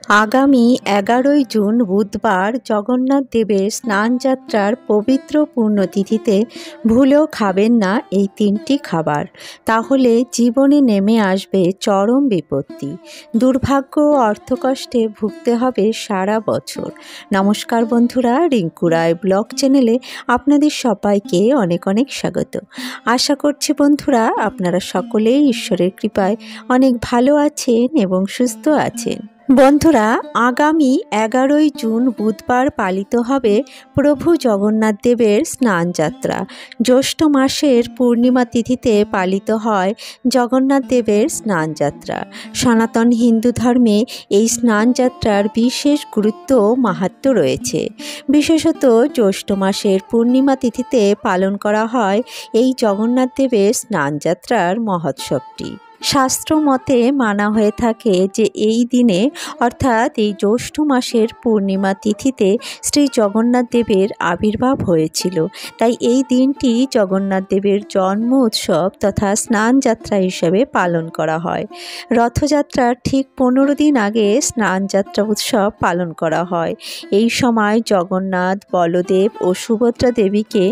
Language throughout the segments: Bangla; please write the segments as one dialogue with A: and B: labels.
A: आगामी 11 जून बुधवार जगन्नाथ देवेर स्नानयात्रार पवित्र पुण्यतिथिते भूलेও खाबेन ना এই তিনটি খাবার, তাহলে জীবনে নেমে আসবে চরম বিপত্তি, দুর্ভাগ্য ও অর্থকষ্টে ভুগতে হবে সারা বছর। নমস্কার বন্ধুরা, রিঙ্কু রায় ব্লগ চ্যানেলে আপনাদের সবাইকে অনেক অনেক স্বাগত। আশা করছি বন্ধুরা আপনারা সকলেই ঈশ্বরের কৃপায় অনেক ভালো আছেন এবং সুস্থ আছেন। বন্ধুরা, আগামী 11 জুন বুধবার পালিত হবে প্রভু জগন্নাথ দেবের স্নানযাত্রা। জ্যৈষ্ঠ মাসের পূর্ণিমা তিথিতে পালিত হয় জগন্নাথ দেবের স্নানযাত্রা। সনাতন হিন্দু ধর্মে এই স্নানযাত্রার বিশেষ গুরুত্ব ও মাহাত্ম্য রয়েছে। বিশেষত জ্যৈষ্ঠ মাসের পূর্ণিমা তিথিতে পালন করা হয় এই জগন্নাথ দেবের স্নানযাত্রার মহোৎসবটি। শাস্ত্র মতে মানা হয়ে থাকে যে এই দিনে অর্থাৎ এই জ্যৈষ্ঠ মাসের পূর্ণিমা তিথিতে শ্রী জগন্নাথ দেবের আবির্ভাব হয়েছিল। তাই এই দিনটি জগন্নাথ দেবের জন্ম উৎসব তথা স্নানযাত্রা হিসেবে পালন করা হয়। রথযাত্রার ঠিক 15 দিন আগে স্নানযাত্রা উৎসব পালন করা হয়। এই সময় জগন্নাথ, বলদেব ও সুভদ্রা দেবীকে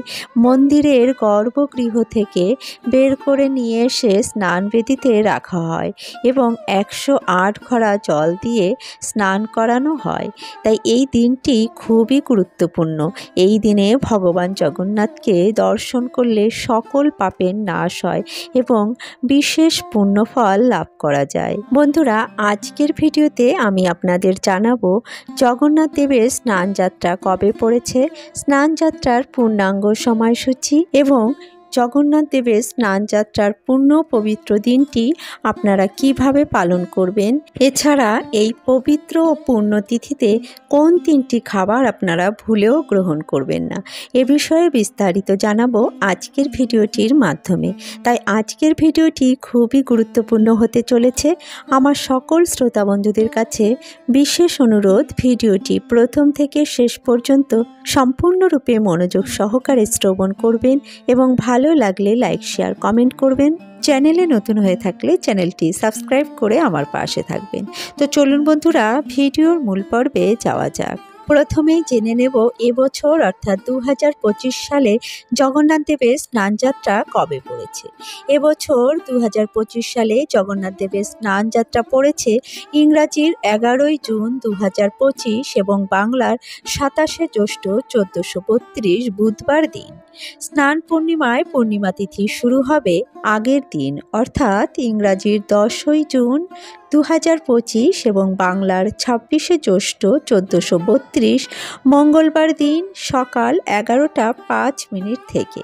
A: মন্দিরের গর্ভগৃহ থেকে বের করে নিয়ে এসে স্নানবেদিতে রাখা হয় এবং 108 ঘড়া জল দিয়ে স্নান করানো হয়। তাই এই দিনটি খুবই গুরুত্বপূর্ণ। এই দিনে ভগবান জগন্নাথকে দর্শন করলে সকল পাপের নাশ হয় এবং বিশেষ পুণ্যফল লাভ করা যায়। বন্ধুরা, আজকের ভিডিওতে আমি আপনাদের জানাবো জগন্নাথ দেবের স্নানযাত্রা কবে পড়েছে, স্নানযাত্রার পূর্ণাঙ্গ সময়সূচি এবং জগন্নাথ দেবের স্নানযাত্রার পূর্ণ পবিত্র দিনটি আপনারা কিভাবে পালন করবেন। এছাড়া এই পবিত্র ও পূর্ণ তিথিতে কোন 3টি খাবার আপনারা ভুলেও গ্রহণ করবেন না, এ বিষয়ে বিস্তারিত জানাবো আজকের ভিডিওটির মাধ্যমে। তাই আজকের ভিডিওটি খুবই গুরুত্বপূর্ণ হতে চলেছে। আমার সকল শ্রোতা বন্ধুদের কাছে বিশেষ অনুরোধ, ভিডিওটি প্রথম থেকে শেষ পর্যন্ত সম্পূর্ণরূপে মনোযোগ সহকারে শ্রবণ করবেন এবং ভালো লাগলে লাইক, শেয়ার, কমেন্ট করবেন। চ্যানেলে নতুন হয়ে থাকলে চ্যানেলটি সাবস্ক্রাইব করে আমার পাশে থাকবেন। তো চলুন বন্ধুরা, ভিডিওর মূল পর্বে যাওয়া যাক। প্রথমেই জেনে নেব এবছর অর্থাৎ 2025 সালে জগন্নাথ দেবের স্নানযাত্রা কবে পড়েছে। এবছর 2025 সালে জগন্নাথ দেবের স্নানযাত্রা পড়েছে ইংরাজির 11 জুন 2025 এবং বাংলার 27শে জ্যৈষ্ঠ 1432 বুধবার দিন। স্নান পূর্ণিমায় পূর্ণিমা তিথি শুরু হবে আগের দিন অর্থাৎ ইংরাজির 10 জুন 2025 এবং বাংলার 26শে জ্যৈষ্ঠ 1432 মঙ্গলবার দিন সকাল 11টা 5 থেকে।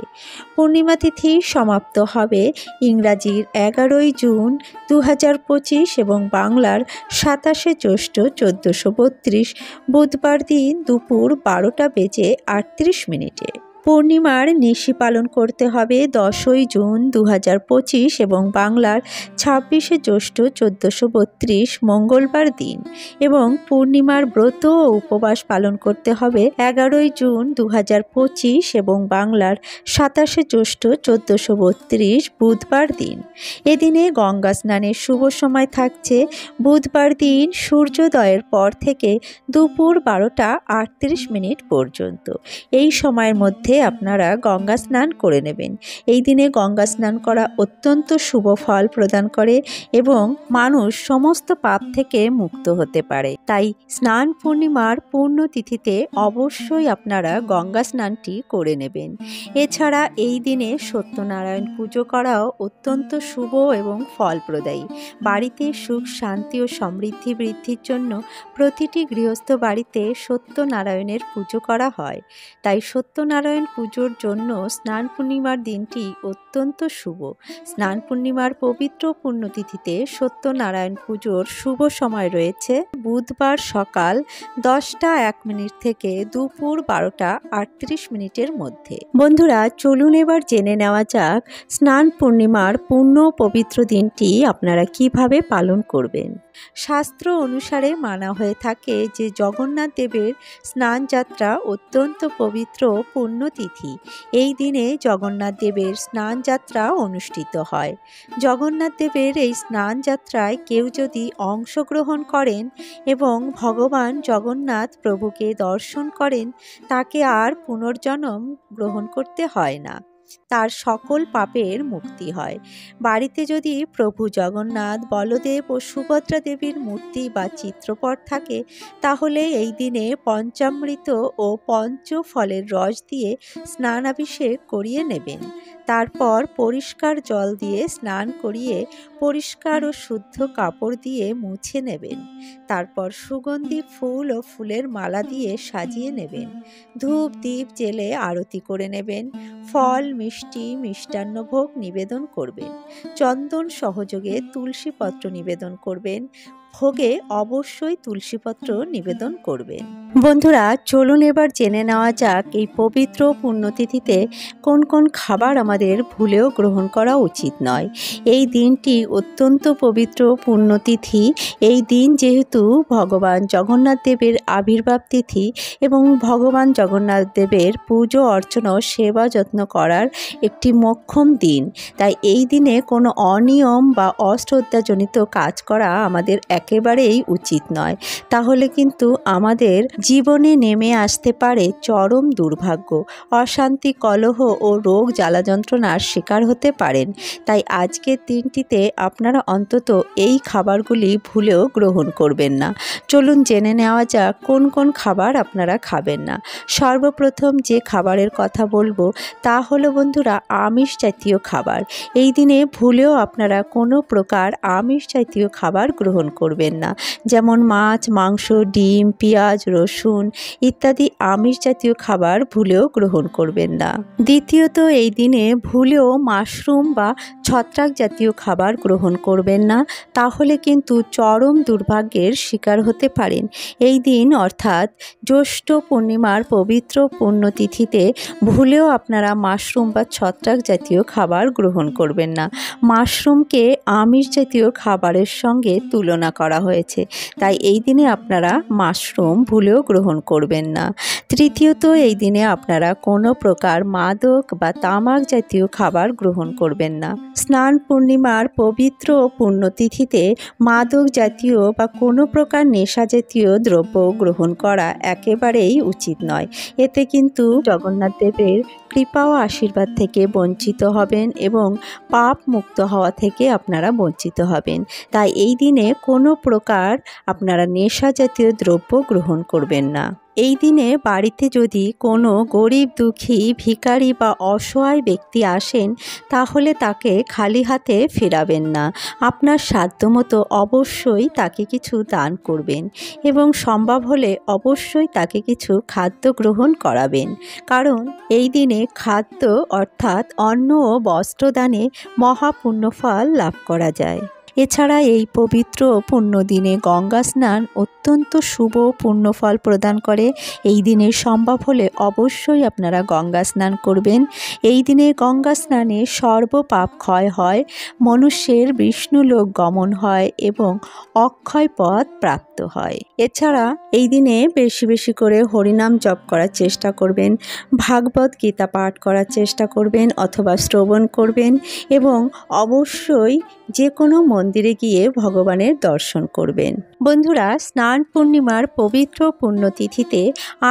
A: পূর্ণিমা তিথি সমাপ্ত হবে ইংরাজির 11 জুন 2025 এবং বাংলার 27শে জ্যৈষ্ঠ 1432 বুধবার দিন দুপুর 12:38। পূর্ণিমার নিশি পালন করতে হবে 10 জুন 2025 এবং বাংলার 26শে জ্যৈষ্ঠ 1432 মঙ্গলবার দিন এবং পূর্ণিমার ব্রত ও উপবাস পালন করতে হবে 11 জুন 2025 এবং বাংলার 27শে জ্যৈষ্ঠ 1432 বুধবার দিন। এদিনে গঙ্গা স্নানের শুভ সময় থাকছে বুধবার দিন সূর্যোদয়ের পর থেকে দুপুর 12:38 পর্যন্ত। এই সময়ের মধ্যে আপনারা গঙ্গা স্নান করে নেবেন। এই দিনে গঙ্গা স্নান করা অত্যন্ত শুভ ফল প্রদান করে এবং মানুষ সমস্ত পাপ থেকে মুক্ত হতে পারে। তাই স্নান পূর্ণিমার পূর্ণ তিথিতে অবশ্যই আপনারা গঙ্গা স্নানটি করে নেবেন। এছাড়া এই দিনে সত্যনারায়ণ পুজো করাও অত্যন্ত শুভ এবং ফলপ্রদায়ী। বাড়িতে সুখ, শান্তি ও সমৃদ্ধি বৃদ্ধির জন্য প্রতিটি গৃহস্থ বাড়িতে সত্যনারায়ণের পুজো করা হয়। তাই সত্যনারায়ণ পুজোর জন্য স্নান পূর্ণিমার দিনটি অত্যন্ত শুভ। স্নান পূর্ণিমার পবিত্র পুণ্যতিথিতে সত্যনারায়ণ পুজোর শুভ সময় রয়েছে বুধবার সকাল 10টা 1 থেকে দুপুর 12:38 মধ্যে। বন্ধুরা, চলুন এবার জেনে নেওয়া যাক স্নান পূর্ণিমার পূর্ণ পবিত্র দিনটি আপনারা কিভাবে পালন করবেন। শাস্ত্র অনুসারে মানা হয়ে থাকে যে জগন্নাথ দেবের স্নানযাত্রা অত্যন্ত পবিত্র পুণ্য পুণ্যতিথি। এই দিনে জগন্নাথ দেবের স্নান যাত্রা অনুষ্ঠিত হয়। জগন্নাথ দেবের এই স্নান যাত্রায় কেউ যদি অংশগ্রহণ করেন এবং ভগবান জগন্নাথ প্রভুকে দর্শন করেন, তাকে আর পুনর্জন্ম গ্রহণ করতে হয় না, তার সকল পাপের মুক্তি হয়। বাড়িতে যদি প্রভু জগন্নাথ, বলদেব ও সুভদ্রা দেবীর মূর্তি বা চিত্রপট থাকে, তাহলে এই দিনে পঞ্চামৃত ও পঞ্চফলের রস দিয়ে স্নানাভিষেক করিয়ে নেবেন। তারপর পরিষ্কার জল দিয়ে স্নান করিয়ে পরিষ্কার ও শুদ্ধ কাপড় দিয়ে মুছে নেবেন। তারপর সুগন্ধি ফুল ও ফুলের মালা দিয়ে সাজিয়ে নেবেন। ধূপ দীপ জেলে আরতি করে নেবেন। ফল, মিষ্টি, মিষ্টান্নভোগ নিবেদন করবেন। চন্দন সহযোগে তুলসীপত্র নিবেদন করবেন। ভোগে অবশ্যই তুলসীপত্র নিবেদন করবেন। বন্ধুরা, চলুন এবার জেনে নেওয়া যাক এই পবিত্র পুণ্যতিথিতে কোন কোন খাবার আমাদের ভুলেও গ্রহণ করা উচিত নয়। এই দিনটি অত্যন্ত পবিত্র পুণ্যতিথি। এই দিন যেহেতু ভগবান জগন্নাথ দেবের আবির্ভাব তিথি এবং ভগবান জগন্নাথ দেবের পুজো অর্চনা ও সেবা যত্ন করার একটি মোক্ষম দিন, তাই এই দিনে কোনো অনিয়ম বা অশ্রদ্ধাজনিত কাজ করা আমাদের একেবারেই উচিত নয়। তাহলে কিন্তু আমাদের জীবনে নেমে আসতে পারে চরম দুর্ভাগ্য, অশান্তি, কলহ ও রোগ জ্বালা যন্ত্রণার শিকার হতে পারেন। তাই আজকের দিনটিতে আপনারা অন্তত এই খাবারগুলি ভুলেও গ্রহণ করবেন না। চলুন জেনে নেওয়া যাক কোন কোন খাবার আপনারা খাবেন না। সর্বপ্রথম যে খাবারের কথা বলবো তা হলো বন্ধুরা আমিষ জাতীয় খাবার। এই দিনে ভুলেও আপনারা কোনো প্রকার আমিষ জাতীয় খাবার গ্রহণ করবেন না, যেমন মাছ, মাংস, ডিম, পেঁয়াজ, রসুন ইত্যাদি আমিষ জাতীয় খাবার ভুলেও গ্রহণ করবেন না। দ্বিতীয়ত, এই দিনে ভুলেও মাশরুম বা ছত্রাক জাতীয় খাবার গ্রহণ করবেন না, তাহলে কিন্তু চরম দুর্ভাগ্যের শিকার হতে পারেন। এই দিন অর্থাৎ জ্যৈষ্ঠ পূর্ণিমার পবিত্র পুণ্যতিথিতে ভুলেও আপনারা মাশরুম বা ছত্রাক জাতীয় খাবার গ্রহণ করবেন না। মাশরুমকে আমিষ জাতীয় খাবারের সঙ্গে তুলনা করা হয়েছে, তাই এই দিনে আপনারা মাশরুম ভুলেও গ্রহণ করবেন না। তৃতীয়ত, এই দিনে আপনারা কোনো প্রকার মাদক বা তামাক জাতীয় খাবার গ্রহণ করবেন না। স্নান পূর্ণিমার পবিত্র পুণ্যতিথিতে মাদক জাতীয় বা কোনো প্রকার নেশা জাতীয় দ্রব্য গ্রহণ করা একেবারেই উচিত নয়। এতে কিন্তু জগন্নাথ দেবের কৃপা ও আশীর্বাদ থেকে বঞ্চিত হবেন এবং পাপ মুক্ত হওয়া থেকে আপনারা বঞ্চিত হবেন। তাই এই দিনে কোনো প্রকার আপনারা নেশা জাতীয় দ্রব্য গ্রহণ করবেন না। এই দিনে বাড়িতে যদি কোনো গরিব, দুঃখী, ভিখারি বা অসহায় ব্যক্তি আসেন, তাহলে তাকে খালি হাতে ফেরাবেন না। আপনার সাধ্যমতো অবশ্যই তাকে কিছু দান করবেন এবং সম্ভব হলে অবশ্যই তাকে কিছু খাদ্য গ্রহণ করাবেন, কারণ এই দিনে খাদ্য অর্থাৎ অন্ন ও বস্ত্রদানে মহাপুণ্যফল লাভ করা যায়। এছাড়া এই পবিত্র পুণ্যদিনে গঙ্গা স্নান অত্যন্ত শুভ পুণ্যফল প্রদান করে। এই দিনে সম্ভব হলে অবশ্যই আপনারা গঙ্গা স্নান করবেন। এই দিনে গঙ্গা স্নানে সর্বপাপ ক্ষয় হয়, মনুষ্যের বিষ্ণুলোক গমন হয় এবং অক্ষয় পদ প্রাপ্ত হয়। এছাড়া এই দিনে বেশি বেশি করে হরিনাম জপ করার চেষ্টা করবেন, ভাগবত গীতা পাঠ করার চেষ্টা করবেন অথবা শ্রবণ করবেন এবং অবশ্যই যে কোনো মন্দিরে গিয়ে ভগবানের দর্শন করবেন। বন্ধুরা, স্নান পূর্ণিমার পবিত্র পুণ্যতিথিতে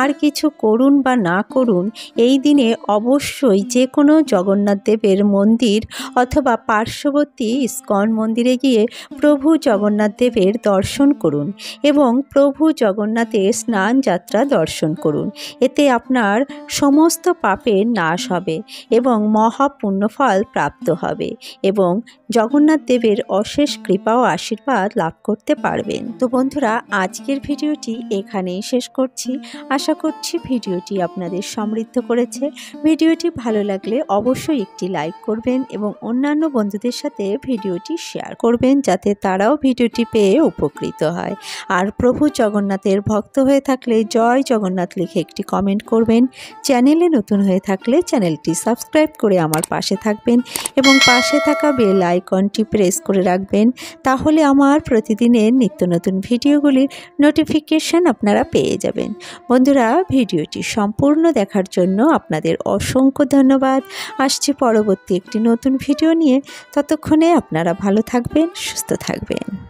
A: আর কিছু করুন বা না করুন, এই দিনে অবশ্যই যে কোনো জগন্নাথ দেবের মন্দির অথবা পার্শ্ববর্তী ইস্কন মন্দিরে গিয়ে প্রভু জগন্নাথ দেবের দর্শন করুন এবং প্রভু জগন্নাথের স্নান যাত্রা দর্শন করুন। এতে আপনার সমস্ত পাপের নাশ হবে এবং মহাপুণ্যফল প্রাপ্ত হবে এবং জগন্নাথ দেবের অশেষ কৃপা ও আশীর্বাদ লাভ করতে পারবেন। তো বন্ধুরা, আজকের ভিডিওটি এখানেই শেষ করছি। আশা করছি ভিডিওটি আপনাদের সমৃদ্ধ করেছে। ভিডিওটি ভালো লাগলে অবশ্যই একটি লাইক করবেন এবং অন্যান্য বন্ধুদের সাথে ভিডিওটি শেয়ার করবেন, যাতে তারাও ভিডিওটি পেয়ে উপকৃত হয়। আর প্রভু জগন্নাথের ভক্ত হয়ে থাকলে জয় জগন্নাথ লিখে একটি কমেন্ট করবেন। চ্যানেলে নতুন হয়ে থাকলে চ্যানেলটি সাবস্ক্রাইব করে আমার পাশে থাকবেন এবং পাশে থাকা বেল আইকনটি প্রেস করে রাখবেন, রাখবেন, তাহলে আমার প্রতিদিনের নিত্য নতুন ভিডিওগুলির নোটিফিকেশান আপনারা পেয়ে যাবেন। বন্ধুরা, ভিডিওটি সম্পূর্ণ দেখার জন্য আপনাদের অসংখ্য ধন্যবাদ। আসছি পরবর্তী একটি নতুন ভিডিও নিয়ে। ততক্ষণে আপনারা ভালো থাকবেন, সুস্থ থাকবেন।